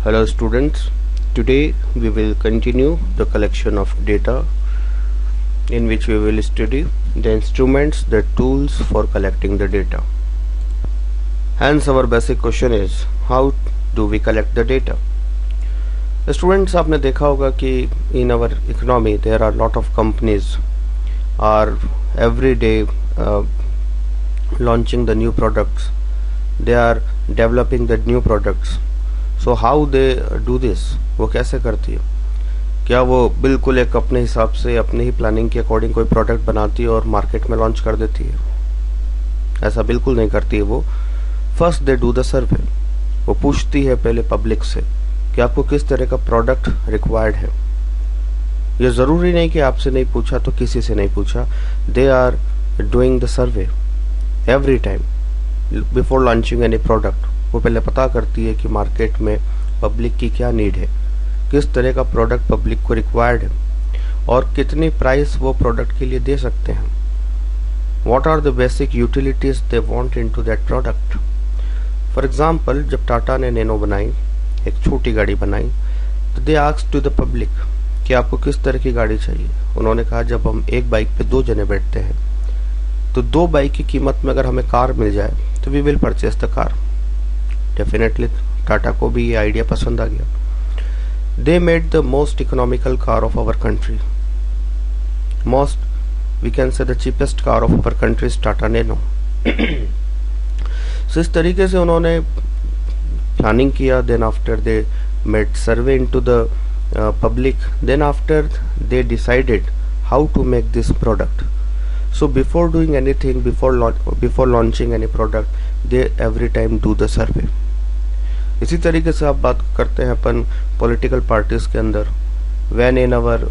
Hello students, today we will continue the collection of data in which we will study the instruments, the tools for collecting the data. Hence our basic question is, how do we collect the data? Students, आपने देखा होगा कि in our economy there are lot of companies are every day launching the new products. They are developing the new products. So how they do this, वो कैसे करती है? क्या वो बिल्कुल एक अपने हिसाब से अपने ही प्लानिंग के अकॉर्डिंग कोई प्रोडक्ट बनाती है और मार्केट में लॉन्च कर देती है? ऐसा बिल्कुल नहीं करती है वो। First they do the survey. वो पूछती है पहले पब्लिक से कि आपको किस तरह का प्रोडक्ट रिक्वायर्ड है। ये ज़रूरी नहीं कि आपसे नहीं पूछा तो किसी से नहीं पूछा। They are doing the survey every time before launching any product. वो पहले पता करती है कि मार्केट में पब्लिक की क्या नीड है, किस तरह का प्रोडक्ट पब्लिक को रिक्वायर्ड है और कितनी प्राइस वो प्रोडक्ट के लिए दे सकते हैं। What are the basic utilities they want into that product. For example, जब टाटा ने नैनो बनाई, एक छोटी गाड़ी बनाई, तो they asked to the public कि आपको किस तरह की गाड़ी चाहिए। उन्होंने कहा जब हम एक बाइक पे 2 जने बैठते हैं तो 2 बाइक की कीमत में अगर हमें कार मिल जाए तो we will purchase the car. Definitely Tata को भी ये आइडिया पसंद आ गया। They made the most economical car of our country, most we can say the cheapest car of our country is Tata Nano. So इस तरीके से उन्होंने प्लानिंग किया। Then after they made survey into the public, then after they decided how to make this product. So before doing anything, before launching any product, they every time do the survey. इसी तरीके से आप बात करते हैं अपन political parties के अंदर। When in our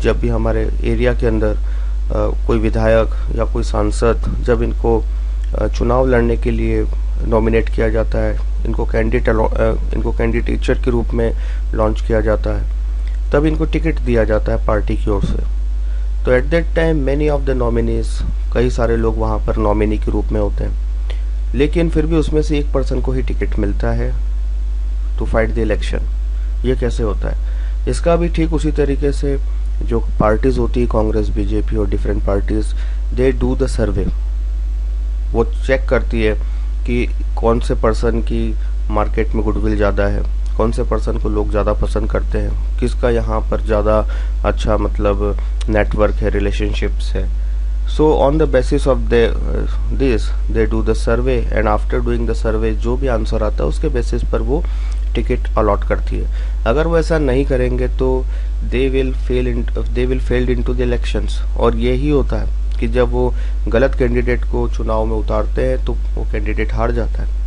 जब भी हमारे एरिया के अंदर कोई विधायक या कोई सांसद, जब इनको चुनाव लड़ने के लिए नॉमिनेट किया जाता है, इनको कैंडिडेट के रूप में लॉन्च किया जाता है, तब इनको टिकट दिया जाता है पार्टी की ओर से। तो at that time many of the nominees, कई सारे लोग वहाँ पर नॉमिनी के रूप में होते हैं, लेकिन फिर भी उसमें से एक पर्सन को ही टिकट मिलता है टू फाइट द इलेक्शन। ये कैसे होता है? इसका भी ठीक उसी तरीके से जो पार्टीज होती है, कांग्रेस, बीजेपी और different parties, they do the survey. वो चेक करती है कि कौन से पर्सन की मार्केट में गुडविल ज़्यादा है, कौन से पर्सन को लोग ज़्यादा पसंद करते हैं, किसका यहाँ पर ज़्यादा अच्छा मतलब नेटवर्क है, रिलेशनशिप्स है। So on the basis of this they do the survey and after doing the सर्वे जो भी आंसर आता है उसके बेसिस पर वो टिकट अलॉट करती है। अगर वो ऐसा नहीं करेंगे तो they will failed into the elections. और यही होता है कि जब वो गलत कैंडिडेट को चुनाव में उतारते हैं तो वो कैंडिडेट हार जाता है।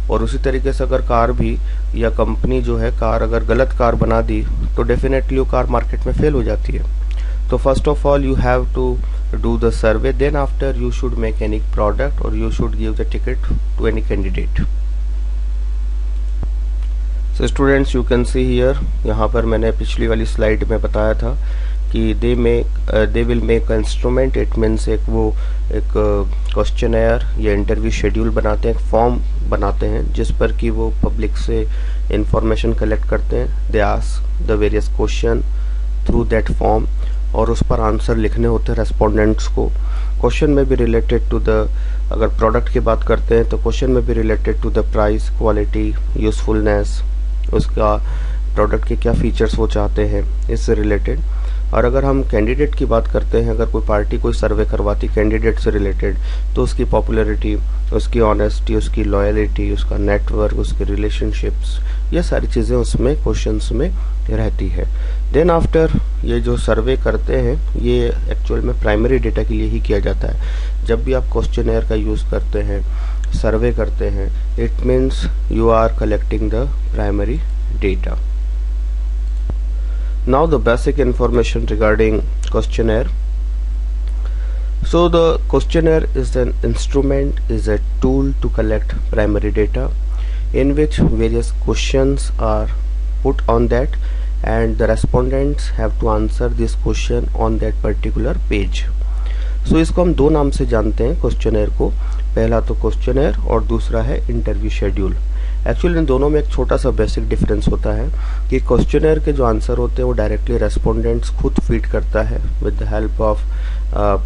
और उसी तरीके से अगर कार भी या कंपनी जो है कार अगर गलत कार बना दी तो डेफिनेटली वो कार मार्केट में फेल हो जाती है। तो first of all you have to do the survey, then after you should make any product और you should give the ticket to any candidate. So students, you can see here, यहाँ पर मैंने पिछली वाली स्लाइड में बताया था कि they will make instrument. It means एक क्वेश्चनर या इंटरव्यू शेड्यूल बनाते हैं, एक फॉर्म बनाते हैं जिस पर कि वो पब्लिक से इंफॉर्मेशन कलेक्ट करते हैं। They ask the various question through that form और उस पर आंसर लिखने होते हैं रेस्पोंडेंट्स को। क्वेश्चन में भी रिलेटेड टू द, अगर प्रोडक्ट की बात करते हैं तो क्वेश्चन में भी related to the price, quality, usefulness, उसका प्रोडक्ट के क्या फीचर्स वो चाहते हैं, इससे रिलेटेड। और अगर हम कैंडिडेट की बात करते हैं, अगर कोई पार्टी कोई सर्वे करवाती कैंडिडेट से रिलेटेड, तो उसकी पॉपुलैरिटी, उसकी ऑनेस्टी, उसकी लॉयलिटी, उसका नेटवर्क, उसके रिलेशनशिप्स, ये सारी चीज़ें उसमें क्वेश्चंस में रहती है। देन आफ्टर ये जो सर्वे करते हैं ये एक्चुअल में प्राइमरी डेटा के लिए ही किया जाता है। जब भी आप क्वेश्चनर का यूज़ करते हैं, सर्वे करते हैं, it means you are collecting the primary data. Now the basic information regarding questionnaire. So the questionnaire is an instrument, is a tool to collect primary data in which various questions are put on that and the respondents have to answer this question on that particular page. So इसको हम दो नाम से जानते हैं questionnaire को, पहला तो क्वेश्चनर और दूसरा है इंटरव्यू शेड्यूल. एक्चुअली इन दोनों में एक छोटा सा बेसिक डिफरेंस होता है कि क्वेश्चनर के जो आंसर होते हैं वो डायरेक्टली रेस्पोंडेंट्स खुद फीड करता है with the help of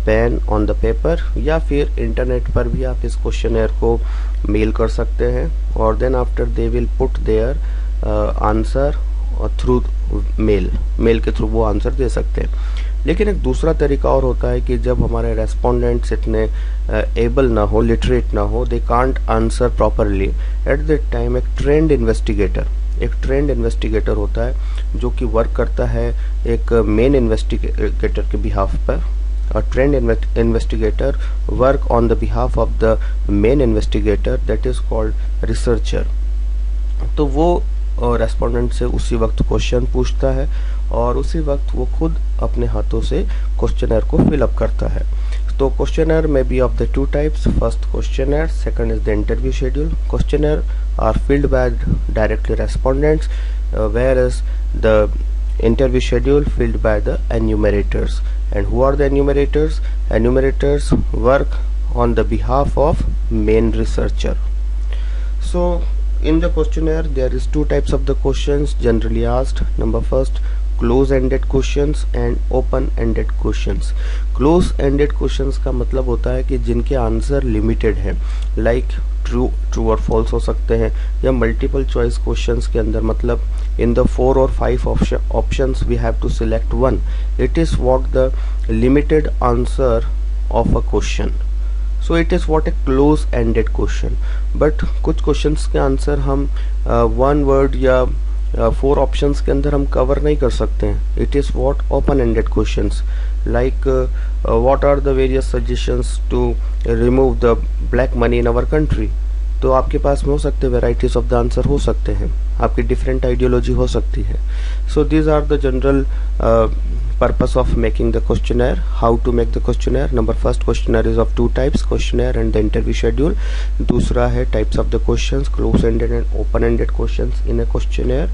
pain on the paper, या फिर इंटरनेट पर भी आप इस क्वेश्चनर को मेल कर सकते हैं और then after they will put their answer through mail के थ्रू वो आंसर दे सकते हैं। लेकिन एक दूसरा तरीका और होता है कि जब हमारे रेस्पोंडेंट्स इतने एबल ना हो, लिटरेट ना हो, they can't answer properly, at that time एक ट्रेंड इन्वेस्टिगेटर होता है जो कि वर्क करता है एक मेन इन्वेस्टिगेटर के बिहाफ पर। A trained investigator work on the behalf of the main investigator, that is called researcher। तो वो रेस्पोंडेंट से उसी वक्त क्वेश्चन पूछता है और उसी वक्त वो खुद अपने हाथों से क्वेश्चनर को फिलअप करता है। तो क्वेश्चनर में be of the two types, first questionnaire, second is the interview schedule. Questionnaire are filled by directly respondents, whereas the interview schedule filled by the enumerators। And who are the enumerators? Enumerators work on the behalf of main researcher। So in the questionnaire there is two types of the questions generally asked. Number first, close-ended questions and open-ended questions। close-ended questions का मतलब होता है कि जिनके answer limited हैं, like true और false हो सकते हैं, या मल्टीपल चॉइस क्वेश्चंस के अंदर मतलब in the 4 or 5 options we have to select one। it is what the limited answer of a question, so it is what a close ended question। but कुछ questions के answer हम one word या 4 options के अंदर हम cover नहीं कर सकते हैं। it is what open ended questions, like what are the various suggestions to remove the black money in our country। तो आपके पास में हो सकते हैं वेराइटीज ऑफ द आंसर हो सकते हैं, आपकी डिफरेंट आइडियोलॉजी हो सकती है। So these are the general purpose of making the questionnaire। how to make the questionnaire? number first, questionnaire is of two types, questionnaire and the interview schedule। दूसरा है types of the questions, close ended and open ended questions in a questionnaire।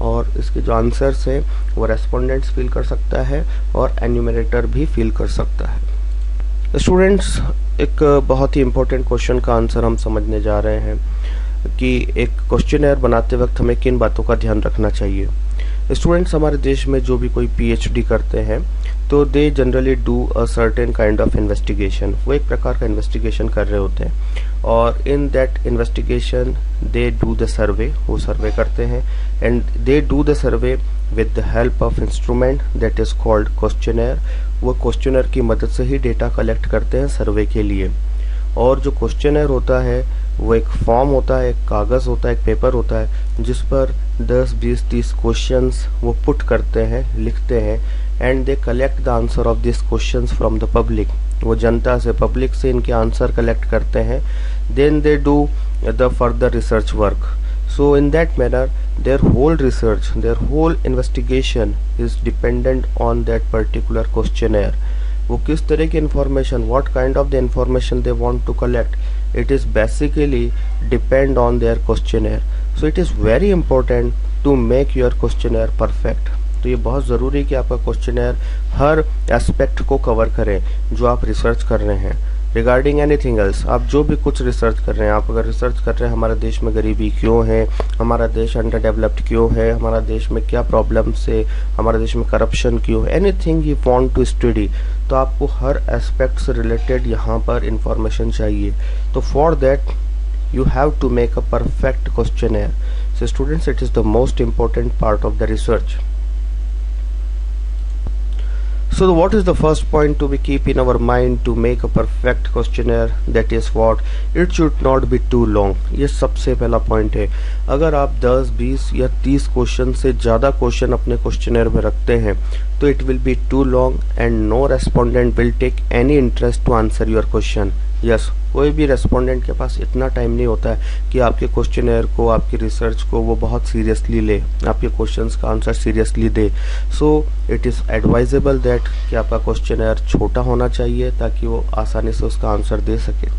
और इसके जो answers हैं वो respondents fill कर सकता है और एन्यूमरेटर भी फिल कर सकता है। स्टूडेंट्स, एक बहुत ही इम्पोर्टेंट क्वेश्चन का आंसर हम समझने जा रहे हैं कि एक क्वेश्चनर बनाते वक्त हमें किन बातों का ध्यान रखना चाहिए। स्टूडेंट्स, हमारे देश में जो भी कोई पीएचडी करते हैं तो they generally do a certain kind of investigation. वो एक प्रकार का इन्वेस्टिगेशन कर रहे होते हैं और in that investigation they do the survey, वो सर्वे करते हैं and they do the survey with the help of instrument that is called questionnaire. वो क्वेश्चनर की मदद से ही डेटा कलेक्ट करते हैं सर्वे के लिए। और जो क्वेश्चनर होता है वो एक फॉर्म होता है, एक कागज़ होता है, एक पेपर होता है जिस पर 10, 20, 30 क्वेश्चंस वो पुट करते हैं, लिखते हैं and they collect the answer of this questions from the public. वो जनता से, पब्लिक से इनके आंसर कलेक्ट करते हैं। Then they do the further research work. So in that manner their whole research, their whole investigation is dependent on that particular questionnaire। वो किस तरह की information, what kind of the information they want to collect, it is basically depend on their questionnaire। So it is very important to make your questionnaire perfect। तो ये बहुत ज़रूरी है कि आपका क्वेश्चनर हर एस्पेक्ट को कवर करे जो आप रिसर्च कर रहे हैं। रिगार्डिंग एनीथिंग एल्स, आप जो भी कुछ रिसर्च कर रहे हैं, आप अगर रिसर्च कर रहे हैं हमारे देश में गरीबी क्यों है, हमारा देश अंडर डेवलप्ड क्यों है, हमारा देश में क्या प्रॉब्लम्स है, हमारे देश में करप्शन क्यों है, anything you want to study, तो आपको हर एस्पेक्ट से रिलेटेड यहाँ पर इंफॉर्मेशन चाहिए। तो for that you have to make a perfect questionnaire। So students, it is the most important part of the research। So what is the first point to be keep in our mind to make a perfect questionnaire? That is what it should not be too long। ये सबसे पहला point है। अगर आप 10, 20 या 30 question से ज़्यादा question अपने क्वेश्चनर में रखते हैं तो it will be too long and no respondent will take any interest to answer your question. Yes, कोई भी रेस्पोंडेंट के पास इतना टाइम नहीं होता है कि आपके क्वेश्चनर को, आपकी रिसर्च को वो बहुत सीरियसली ले, आपके क्वेश्चंस का answer seriously they. So it is advisable that कि आपका क्वेश्चनर छोटा होना चाहिए ताकि वो आसानी से उसका आंसर दे सके।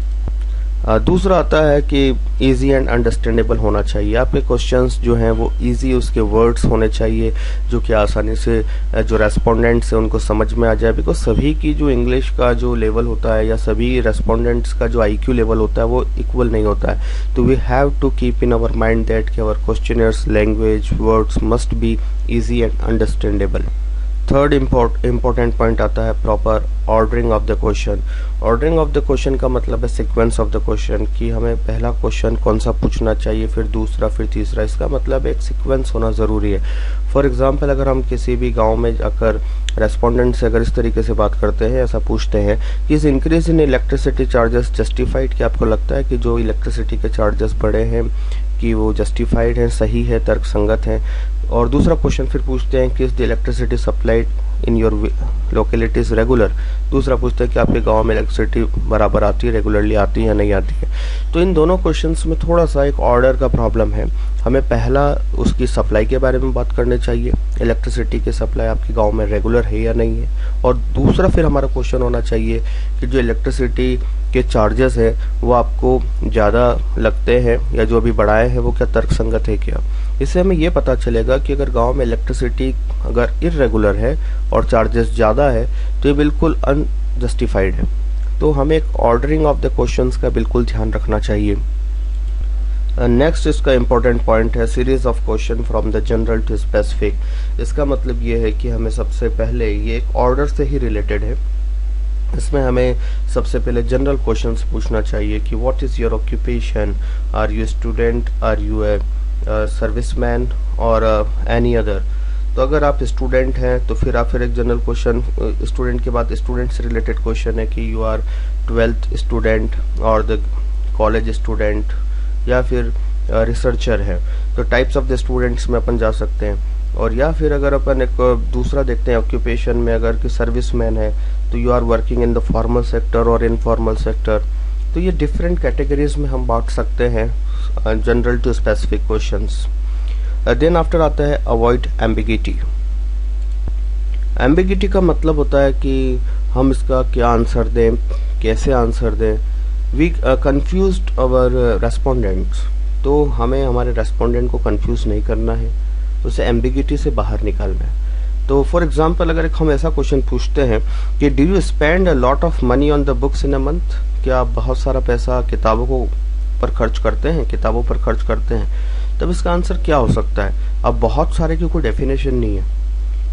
दूसरा आता है कि इजी एंड अंडरस्टैंडेबल होना चाहिए। आपके क्वेश्चंस जो हैं वो इजी उसके वर्ड्स होने चाहिए जो कि आसानी से जो रेस्पोंडेंट्स हैं उनको समझ में आ जाए, बिकॉज सभी की जो इंग्लिश का जो लेवल होता है या सभी रेस्पोंडेंट्स का जो आईक्यू लेवल होता है वो इक्वल नहीं होता है। तो we have to keep in our mind that कि our questionnaire's language words must be easy and understandable. Third important point आता है proper ordering of the question. Ordering of the question का मतलब है सीक्वेंस ऑफ द क्वेश्चन, कि हमें पहला question कौन सा पूछना चाहिए, फिर दूसरा, फिर तीसरा। इसका मतलब एक सीक्वेंस होना ज़रूरी है। फॉर एग्जांपल अगर हम किसी भी गांव में जाकर रेस्पोंडेंट से अगर इस तरीके से बात करते हैं, ऐसा पूछते हैं कि इस increase in electricity charges justified, कि आपको लगता है कि जो इलेक्ट्रिसिटी के चार्जेस बढ़े हैं कि वो जस्टिफाइड है, सही है, तर्कसंगत है। और दूसरा क्वेश्चन फिर पूछते हैं कि is the electricity supplied in your locality is regular. दूसरा पूछते हैं कि आपके गांव में इलेक्ट्रिसिटी बराबर आती है, रेगुलरली आती है या नहीं आती है। तो इन दोनों क्वेश्चंस में थोड़ा सा एक ऑर्डर का प्रॉब्लम है। हमें पहला उसकी सप्लाई के बारे में बात करनी चाहिए, इलेक्ट्रिसिटी की सप्लाई आपके गांव में रेगुलर है या नहीं है। और दूसरा फिर हमारा क्वेश्चन होना चाहिए कि जो इलेक्ट्रिसिटी के चार्जेस है वो आपको ज़्यादा लगते हैं या जो अभी बढ़ाए हैं वो क्या तर्कसंगत है क्या। इससे हमें ये पता चलेगा कि अगर गांव में इलेक्ट्रिसिटी अगर इर्रेगुलर है और चार्जेस ज़्यादा है तो ये बिल्कुल अनजस्टिफाइड है। तो हमें एक ऑर्डरिंग ऑफ द क्वेश्चंस का बिल्कुल ध्यान रखना चाहिए। नेक्स्ट इसका इम्पोर्टेंट पॉइंट है series of question from the general to specific. इसका मतलब ये है कि हमें सबसे पहले ये एक ऑर्डर से ही रिलेटेड है। इसमें हमें सबसे पहले जनरल क्वेश्चंस पूछना चाहिए कि what is your occupation, are you student, are you a serviceman और एनी अदर। तो अगर आप स्टूडेंट हैं तो फिर आप फिर एक जनरल क्वेश्चन, स्टूडेंट के बाद स्टूडेंट से रिलेटेड क्वेश्चन है कि यू आर 12th स्टूडेंट और द कॉलेज स्टूडेंट या फिर रिसर्चर है। तो टाइप्स ऑफ द स्टूडेंट्स में अपन जा सकते हैं। और या फिर अगर अपन एक दूसरा देखते हैं ऑक्यूपेशन में, अगर कि सर्विसमैन है तो you are working in the formal sector और इनफॉर्मल सेक्टर। तो ये डिफरेंट कैटेगरीज में हम बांट सकते हैं general to specific questions. Then after आता है अवॉइड एम्बिगिटी। एम्बिगिटी का मतलब होता है कि हम इसका क्या आंसर दें, कैसे आंसर दें। वी कंफ्यूज्ड अवर रेस्पोंडेंट्स, तो हमें हमारे रेस्पोंडेंट को कंफ्यूज नहीं करना है, उसे एम्बिगिटी से बाहर निकालना है। तो फॉर एग्जांपल अगर हम ऐसा क्वेश्चन पूछते हैं कि do you spend a lot of money on the books in a month, क्या आप बहुत सारा पैसा किताबों को पर खर्च करते हैं, किताबों पर खर्च करते हैं, तब इसका आंसर क्या हो सकता है। अब बहुत सारे की कोई डेफिनेशन नहीं है,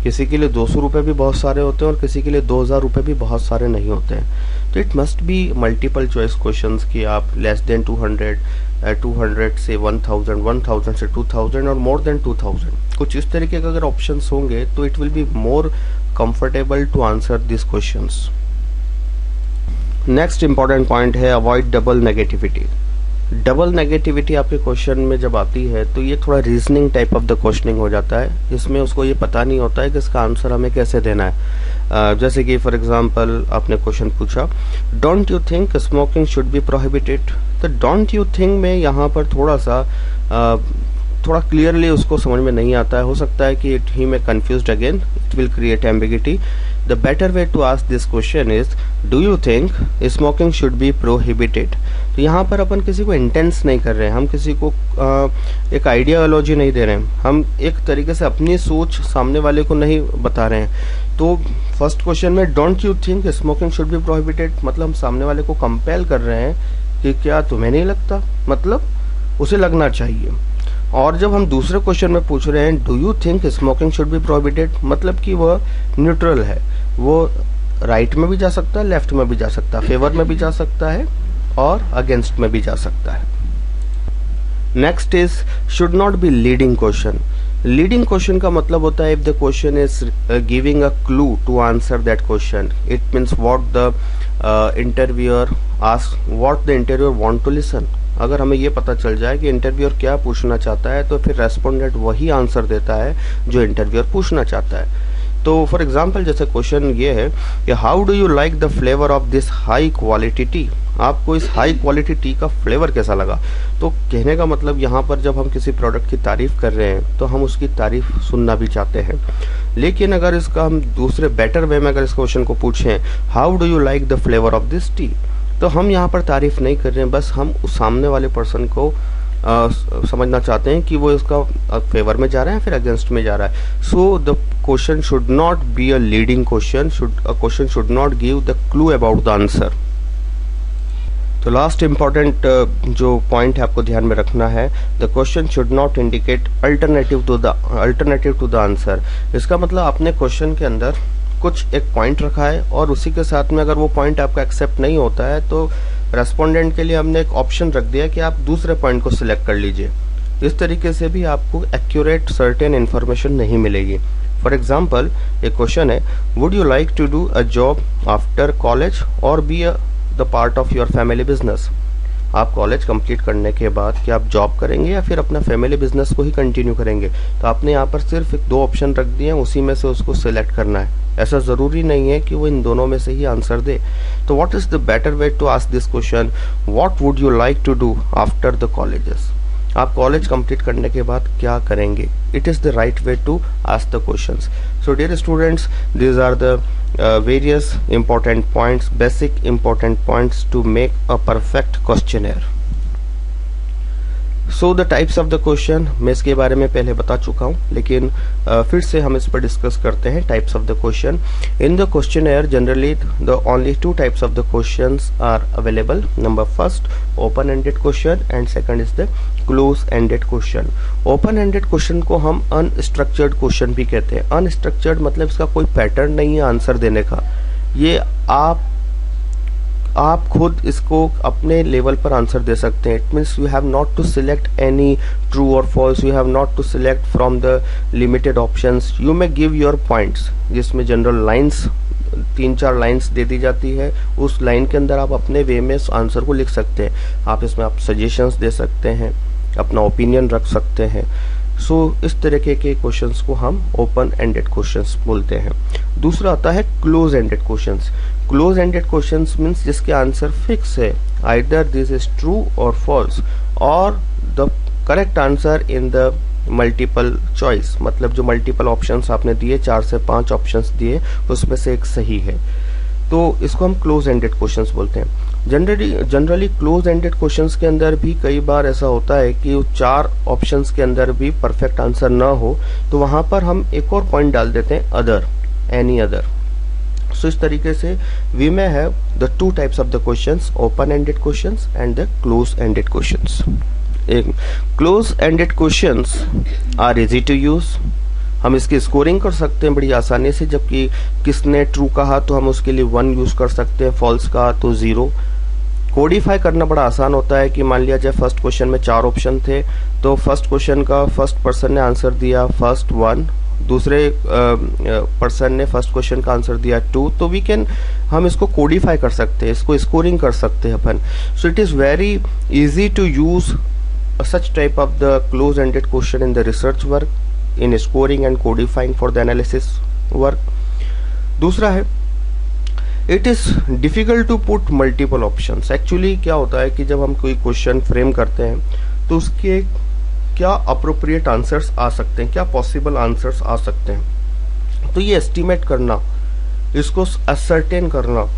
किसी के लिए 200 रुपये भी बहुत सारे होते हैं और किसी के लिए 2000 रुपये भी बहुत सारे नहीं होते हैं। तो it must be multiple choice questions कि आप लेस देन 200, 200 से 1000, 1000 से 2000 और मोर देन 2000, कुछ इस तरीके के अगर ऑप्शंस होंगे तो it will be more comfortable to answer this questions. Next important point है avoid double negativity. Double negativity आपके क्वेश्चन में जब आती है तो ये थोड़ा reasoning type of the questioning हो जाता है। इसमें उसको ये पता नहीं होता है कि इसका आंसर हमें कैसे देना है। जैसे कि फॉर एग्जांपल आपने क्वेश्चन पूछा don't you think smoking should be prohibited. तो डोंट यू थिंक में यहाँ पर थोड़ा क्लियरली उसको समझ में नहीं आता है। हो सकता है कि ही में confused again, it will create ambiguity. The better way to ask this question is do you think smoking should be prohibited. तो यहाँ पर अपन किसी को इंटेंस नहीं कर रहे हैं, हम किसी को एक आइडियालॉजी नहीं दे रहे हैं, हम एक तरीके से अपनी सोच सामने वाले को नहीं बता रहे हैं। तो फर्स्ट क्वेश्चन में don't you think smoking should be prohibited, मतलब हम सामने वाले को कंपेल कर रहे हैं कि क्या तुम्हें नहीं लगता, मतलब उसे लगना चाहिए। और जब हम दूसरे क्वेश्चन में पूछ रहे हैं do you think smoking should be prohibited, मतलब कि वह न्यूट्रल है, वो राइट में भी जा सकता है, लेफ्ट में भी जा सकता है, फेवर में भी जा सकता है और अगेंस्ट में भी जा सकता है। Next is should not be leading question. Leading question का मतलब होता है if the question is giving a clue to answer that question, it means what the interviewer ask, what the interviewer want to listen. अगर हमें ये पता चल जाए कि इंटरव्यूअर क्या पूछना चाहता है तो फिर रेस्पोंडेंट वही आंसर देता है जो इंटरव्यूअर पूछना चाहता है। तो फॉर एग्जांपल जैसे क्वेश्चन ये है कि how do you like the flavour of this high quality T, आपको इस हाई क्वालिटी टी का फ्लेवर कैसा लगा। तो कहने का मतलब यहाँ पर जब हम किसी प्रोडक्ट की तारीफ कर रहे हैं तो हम उसकी तारीफ सुनना भी चाहते हैं। लेकिन अगर इसका हम दूसरे बेटर वे में अगर इस क्वेश्चन को पूछें how do you like the flavour of this T, तो हम यहाँ पर तारीफ नहीं कर रहे हैं, बस हम उस सामने वाले पर्सन को समझना चाहते हैं कि वो इसका फेवर में जा रहा है फिर अगेंस्ट में जा रहा है। So the question should not be a leading question, question should not give the clue about the answer. तो लास्ट इम्पॉर्टेंट जो पॉइंट है आपको ध्यान में रखना है, the question should not indicate alternative to the answer. इसका मतलब आपने क्वेश्चन के अंदर कुछ एक पॉइंट रखा है और उसी के साथ में अगर वो पॉइंट आपका एक्सेप्ट नहीं होता है तो रेस्पोंडेंट के लिए हमने एक ऑप्शन रख दिया कि आप दूसरे पॉइंट को सिलेक्ट कर लीजिए। इस तरीके से भी आपको एक्यूरेट सर्टेन इन्फॉर्मेशन नहीं मिलेगी। फॉर एग्जाम्पल एक क्वेश्चन है, would you like to do a job after college और be the part of your family business. आप कॉलेज कंप्लीट करने के बाद क्या आप जॉब करेंगे या फिर अपना फैमिली बिजनेस को ही कंटिन्यू करेंगे। तो आपने यहाँ पर सिर्फ 2 ऑप्शन रख दिए हैं, उसी में से उसको सिलेक्ट करना है। ऐसा जरूरी नहीं है कि वो इन दोनों में से ही आंसर दे। तो what is the better way to ask this question, what would you like to do after the colleges. आप कॉलेज कंप्लीट करने के बाद क्या करेंगे। It is the right way to ask the questions. So dear students, these are the various important points, basic important points to make a perfect questionnaire. So the types of the question मैं इसके बारे में पहले बता चुका हूँ, लेकिन फिर से हम इस पर डिस्कस करते हैं। Types of the question in the questionnaire, generally the only 2 types of the questions are available. Number first, open ended question and second is the close ended question. Open ended question को हम unstructured question भी कहते हैं। Unstructured मतलब इसका कोई pattern नहीं है आंसर देने का, ये आप खुद इसको अपने लेवल पर आंसर दे सकते हैं। It means you have not to select any true और false, you have not to select from the limited options. You may give your points, जिसमें जनरल लाइंस 3-4 लाइंस दे दी जाती है। उस लाइन के अंदर आप अपने वे में आंसर को लिख सकते हैं। आप इसमें आप सजेशंस दे सकते हैं, अपना ओपिनियन रख सकते हैं। सो इस तरीके के क्वेश्चंस को हम ओपन एंडेड क्वेश्चंस बोलते हैं। दूसरा आता है close ended questions. Close ended questions means जिसके आंसर फिक्स है, आइदर दिस इज ट्रू और फॉल्स और the correct answer in the multiple choice. मतलब जो मल्टीपल ऑप्शंस आपने दिए, 4 से 5 ऑप्शंस दिए, उसमें से एक सही है, तो इसको हम क्लोज एंडेड क्वेश्चंस बोलते हैं। जनरली क्लोज एंडेड क्वेश्चंस के अंदर भी कई बार ऐसा होता है कि 4 ऑप्शंस के अंदर भी परफेक्ट आंसर ना हो, तो वहां पर हम एक और पॉइंट डाल देते हैं, अदर, एनी अदर। सो इस तरीके से we may have the 2 types of the questions, open ended questions and the close ended questions. Close ended questions are easy to use. हम इसकी स्कोरिंग कर सकते हैं बड़ी आसानी से, जबकि किसने ट्रू कहा तो हम उसके लिए 1 यूज कर सकते हैं, फॉल्स कहा तो 0। कोडिफाई करना बड़ा आसान होता है कि मान लिया जाए फर्स्ट क्वेश्चन में 4 ऑप्शन थे, तो फर्स्ट क्वेश्चन का फर्स्ट पर्सन ने आंसर दिया फर्स्ट 1, दूसरे पर्सन ने फर्स्ट क्वेश्चन का आंसर दिया 2, तो हम इसको कोडिफाई कर सकते हैं, इसको स्कोरिंग कर सकते हैं अपन। So it is very easy to use such type of the close-ended question in the research work, in scoring and codifying for the analysis work. दूसरा है, it is difficult to put multiple options. Actually क्या होता है कि जब हम कोई question frame करते हैं तो उसके क्या अप्रोप्रिएट आंसर्स आ सकते हैं, क्या पॉसिबल आंसर्स आ सकते हैं, तो ये एस्टिमेट करना, इसको असर्टेन करना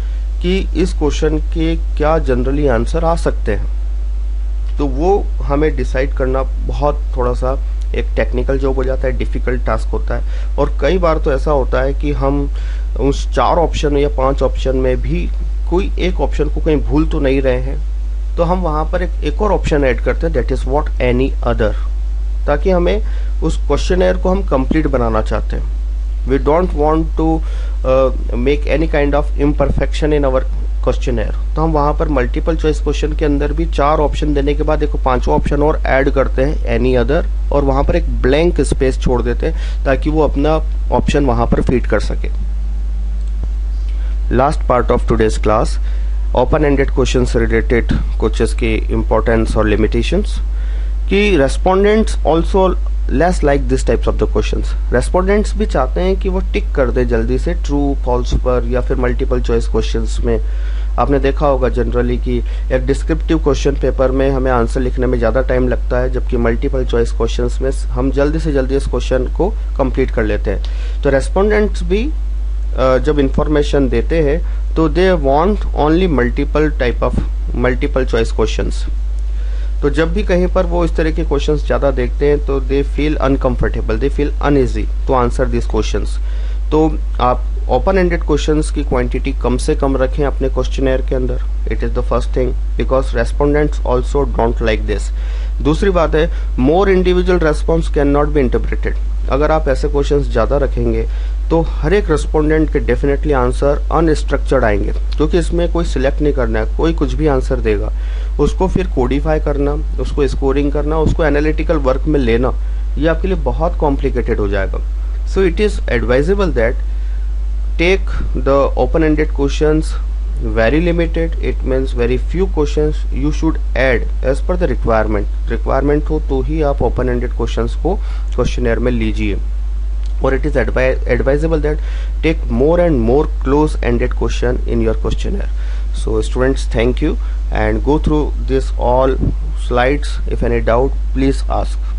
कि इस क्वेश्चन के क्या जनरली आंसर आ सकते हैं, तो वो हमें डिसाइड करना बहुत थोड़ा सा एक टेक्निकल जॉब हो जाता है, डिफिकल्ट टास्क होता है। और कई बार तो ऐसा होता है कि हम उस 4 ऑप्शन या 5 ऑप्शन में भी कोई एक ऑप्शन को कहीं भूल तो नहीं रहे हैं, तो हम वहां पर एक और ऑप्शन ऐड करते हैं, that is what any other, ताकि हमें उस क्वेश्चनर को हम कंप्लीट बनाना चाहते हैं। We don't want to make any kind of imperfection in our questionnaire, तो हम वहां पर मल्टीपल चॉइस क्वेश्चन के अंदर भी 4 ऑप्शन देने के बाद एक 5वां ऑप्शन और ऐड करते हैं, एनी अदर, और वहां पर एक ब्लैंक स्पेस छोड़ देते हैं ताकि वो अपना ऑप्शन वहां पर फीड कर सके। Last part of today's class, open ended questions related questions की इंपॉर्टेंस और लिमिटेशंस, कि respondents also less like this types of the questions. Respondents भी चाहते हैं कि वो टिक कर दे जल्दी से ट्रू फॉल्स पर, या फिर मल्टीपल चॉइस क्वेश्चंस में। आपने देखा होगा जनरली कि एक डिस्क्रिप्टिव क्वेश्चन पेपर में हमें आंसर लिखने में ज़्यादा टाइम लगता है, जबकि मल्टीपल चॉइस क्वेश्चंस में हम जल्दी से जल्दी इस क्वेश्चन को कंप्लीट कर लेते हैं। तो रेस्पोंडेंट्स भी जब इंफॉर्मेशन देते हैं तो they want only multiple choice questions. तो जब भी कहीं पर वो इस तरह के क्वेश्चंस ज़्यादा देखते हैं तो they feel uncomfortable, they feel uneasy to answer this questions. तो आप ओपन एंडेड क्वेश्चंस की क्वांटिटी कम से कम रखें अपने क्वेश्चनेयर के अंदर। It is the first thing, because respondents also don't like this. दूसरी बात है, more individual response can not be interpreted. अगर आप ऐसे क्वेश्चंस ज़्यादा रखेंगे तो हर एक रेस्पोंडेंट के डेफिनेटली आंसर अनस्ट्रक्चर्ड आएंगे, क्योंकि इसमें कोई सिलेक्ट नहीं करना है, कोई कुछ भी आंसर देगा, उसको फिर कोडिफाई करना, उसको स्कोरिंग करना, उसको एनालिटिकल वर्क में लेना, ये आपके लिए बहुत कॉम्प्लिकेटेड हो जाएगा। So it is advisable that take the open ended questions very limited, it means very few questions you should add as per the requirement हो तो ही आप open ended questions को questionnaire में लीजिए। और it is advisable that take more and more close ended question in your questionnaire. So students, thank you and go through this all slides. If any doubt, please ask.